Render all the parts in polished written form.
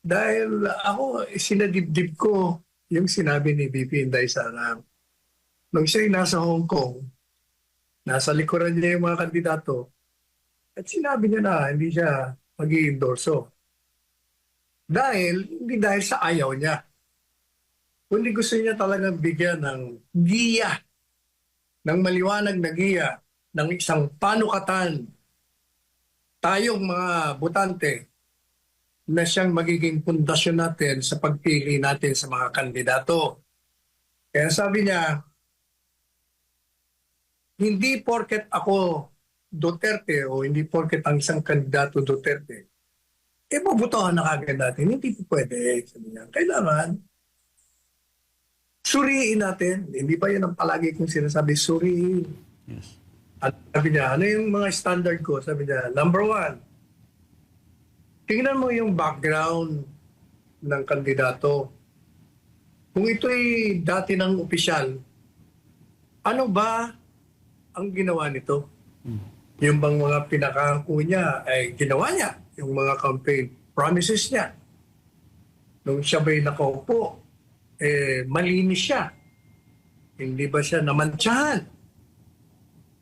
Dahil ako, sinadibdib ko yung sinabi ni VP Inday Sara. Nung siya'y nasa Hong Kong, nasa likuran niya yung mga kandidato, at sinabi niya na hindi siya mag-i-endorso. Hindi dahil sa ayaw niya. Kundi gusto niya talagang bigyan ng giya, ng maliwanag na giya, ng isang panukatan, tayong mga botante, na siyang magiging pundasyon natin sa pagpili natin sa mga kandidato. Kaya sabi niya, hindi porket ako Duterte o hindi porket ang isang kandidato Duterte, mabutohan na kagad natin. Hindi po pwede. Sabi niya, kailangan suriin natin. Hindi pa yan ang palagi kong sinasabi, suriin. Yes. At sabi niya, ano yung mga standard ko? Sabi niya, number one, tingnan mo yung background ng kandidato. Kung ito'y dati ng opisyal, ano ba ang ginawa nito? Yung bang mga pinakangako niya ay ginawa niya. Yung mga campaign promises niya. Nung siya ba'y nakaupo, malinis siya. Hindi ba siya namantsahan?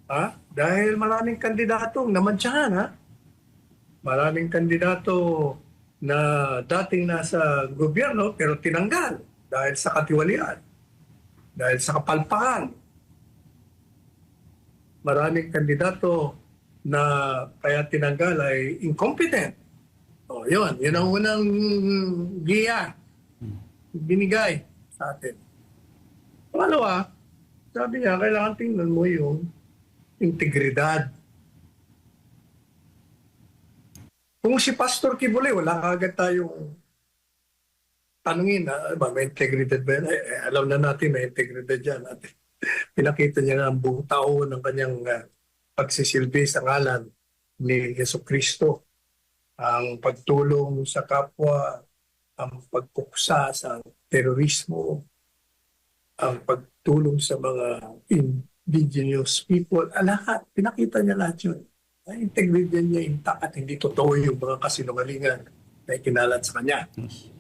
Ha? Dahil maraming kandidatong namantsahan, ha? Maraming kandidato na dating nasa gobyerno pero tinanggal dahil sa katiwalian, dahil sa kapalpakan. Maraming kandidato na kaya tinanggal ay incompetent. O, yun ang unang giya binigay sa atin. Pangalawa, sabi niya, kailangan tingnan mo yung integridad. Kung si Pastor Kibule, wala kagad tayong tanungin, may integridad ba yan? Alam na natin may integridad yan. At pinakita niya na ang buong tao ng kanyang pagsisilbi sa ngalan ni Jesucristo. Ang pagtulong sa kapwa, ang pagpuksa sa terorismo, ang pagtulong sa mga indigenous people, lahat, pinakita niya lahat yun. Ang integridad niya intact at hindi totoo yung mga kasinungalingan na ikinalat sa kanya. Yes.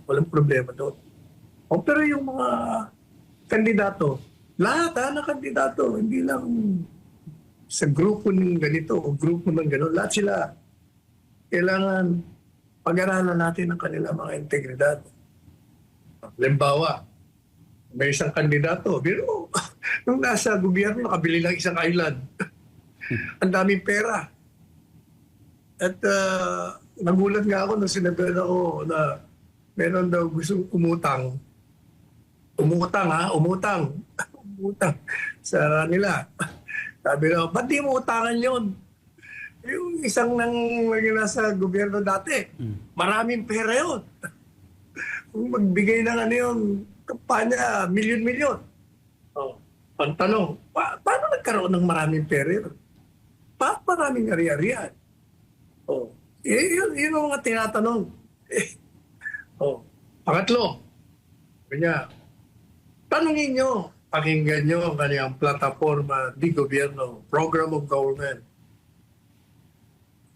Walang problema doon. Pero yung mga kandidato, lahat na kandidato, hindi lang sa grupo ng ganito o grupo ng gano'n, lahat sila kailangan pag-aralan natin ang kanilang mga integridad. Halimbawa, may isang kandidato, pero nung nasa gobyerno, nakabili lang isang island. Ang daming pera. At nagulat nga ako nung sinabi ako na meron daw gustong umutang. Umutang sa nila. Sabi daw, ba't di mo utangan yun? Yung isang nang nasa gobyerno dati, maraming pera yun. Kung magbigay ng ano yung kampanya, milyon-milyon. Ang tanong, paano nagkaroon ng maraming pera yun? Maraming ari-arian. Yun ang mga tinatanong. Pangatlo, kanya, tanungin nyo, pakinggan nyo ang kanyang plataforma di gobyerno, program of government.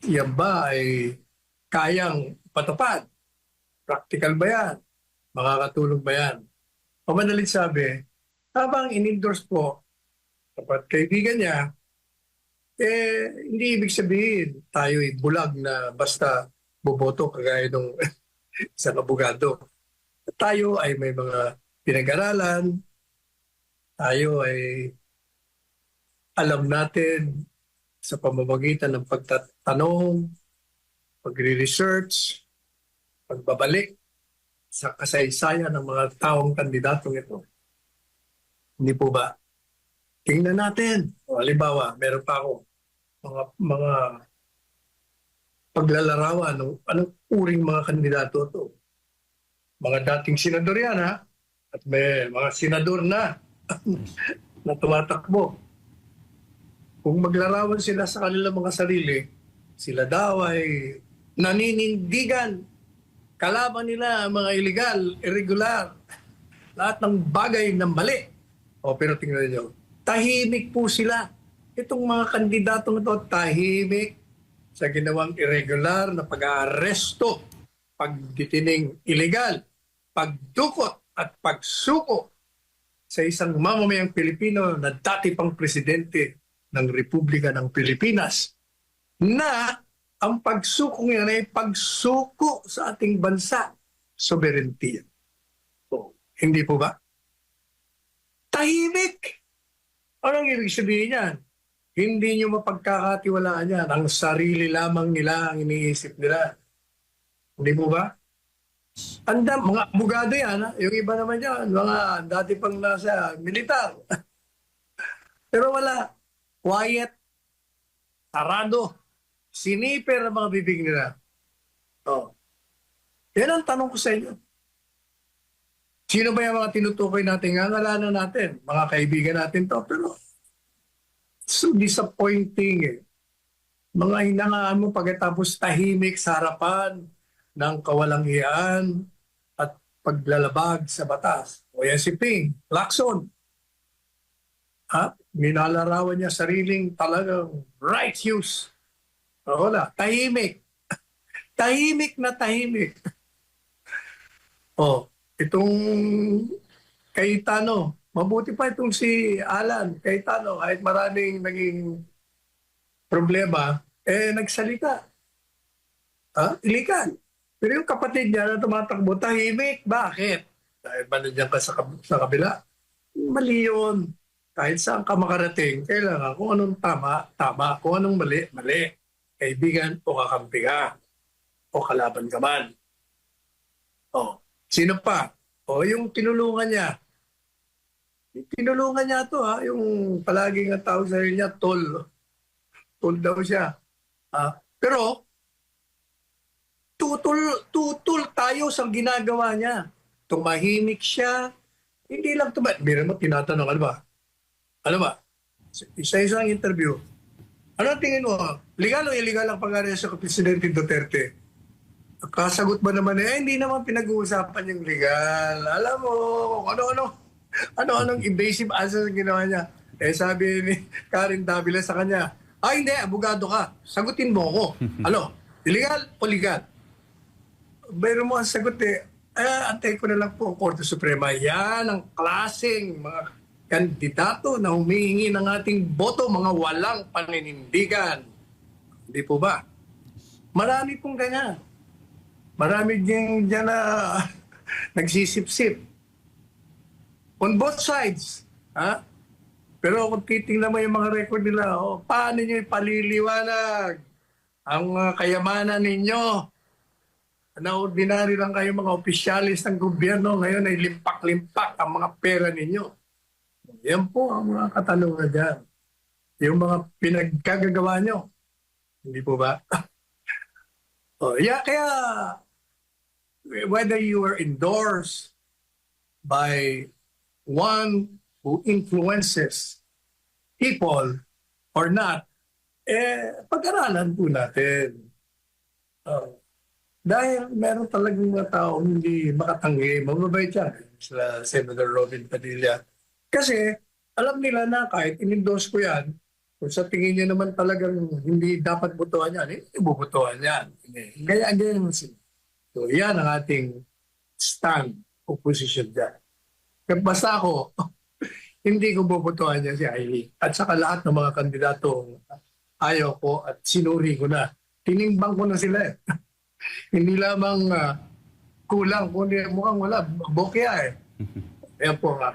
Yan ba ay kayang patupad? Practical ba yan? Makakatulong ba yan? O madaling sabi, habang in-endorse po, dapat kaibigan niya, hindi ibig sabihin tayo'y bulag na basta boboto kagaya ng isang abogado. Tayo ay may mga pinag-aralan, tayo ay alam natin sa pamamagitan ng pagtatanong, pagre-research, pagbabalik sa kasaysayan ng mga taong kandidatong ito. Hindi po ba? Tingnan natin. Halimbawa, meron pa ako mga paglalarawan ng anong uring mga kandidato ito. Mga dating senador yan, ha? At may mga senador na na tumatakbo. Kung maglarawan sila sa kanilang mga sarili, sila daw ay naninindigan. Kalaban nila ang mga illegal, irregular, lahat ng bagay na mali. Pero tingnan niyo, tahimik po sila. Itong mga kandidatong ito, tahimik sa ginawang irregular na pag-aaresto pagditining illegal, pagdukot at pagsuko sa isang mamamayang Pilipino na dati pang presidente ng Republika ng Pilipinas na ang pagsukong yan ay pagsuko sa ating bansa, sovereignty. So, hindi po ba? Tahimik! Anong ibig sabihin yan? Hindi nyo mapagkakatiwalaan yan. Ang sarili lamang nila ang iniisip nila. Hindi po ba? Mga abogado yan. Ha? Yung iba naman yan, mga dati pang nasa militar. Pero wala. Quiet. Sarado. Siniper ang mga bibig nila. Oh. Yan ang tanong ko sa inyo. Sino ba yung mga tinutukoy natin? Ngangalanan natin. Mga kaibigan natin to. Pero so disappointing eh. Mga hinangaan mo pagkatapos tahimik sa harapan ng kawalangian at paglalabag sa batas. O yan si Ping, Lacson. Ha? Minalarawan niya sariling talagang righteous. O wala, tahimik. Tahimik na tahimik. O, itong Cayetano, mabuti pa itong si Alan Cayetano, kahit maraming naging problema, nagsalita. Ha? Ilikan. Pero yung kapatid niya na tumatakbo, tahimik. Bakit? Dahil ba nandiyan ka sa kabila? Mali yun. Kahit saan ka makarating, kailangan kung anong tama, tama. Kung anong mali, mali. Kaibigan o kakampi ka. O kalaban ka man. O, sino pa? O, yung tinulungan niya. Tinulungan niya to ha. Yung palaging ang tawag sa niya, tol. Tol daw siya. Pero, tutol tayo sa ginagawa niya. Tumahimik siya. Hindi lang Biro mo, tinatanong, ano ba? Isa-isang interview. Ano tingin mo? Legal o illegal ang pag-aresto sa Presidente Duterte? Kasagot ba naman hindi naman pinag-uusapan yung legal. Alam mo, ano-anong invasive answer ang ginawa niya. Sabi ni Karen Davila sa kanya, hindi, abogado ka. Sagutin mo ako. Ano? Illegal o legal? Mayroon mo ang sagot antay ko na lang po ang Korte Suprema. Yan ang klaseng mga kandidato na humihingi ng ating boto, mga walang paninindigan. Hindi po ba? Marami pong ganyan. Marami dyan na nagsisip-sip. On both sides. Ha? Pero kung titingnan mo yung mga record nila, paano nyo ipaliliwanag ang kayamanan ninyo? Na ordinary lang kayo mga opisyalis ng gobyerno, ngayon ay limpak-limpak ang mga pera ninyo. Yan po ang mga katanungan dyan. Yung mga pinagkagagawa nyo. Hindi po ba? Kaya whether you were endorsed by one who influences people or not, pag-aralan po natin. Dahil meron talagang mga tao hindi makatanggi, mababait siya, sila Senator Robin Padilla. Kasi alam nila na kahit in-endorse ko yan, kung sa tingin niya naman talagang hindi dapat butuhan yan, hindi bubutuhan yan. Kaya again, so yan ang ating stand, opposition dyan. Kaya basta ako, hindi ko bubutuhan niya si Ailey. At saka lahat ng mga kandidato ayaw ko at sinuri ko na. Tinimbang ko na sila eh. Hindi lamang kulang, kundi mukhang wala. Bokya eh. Ayan po nga.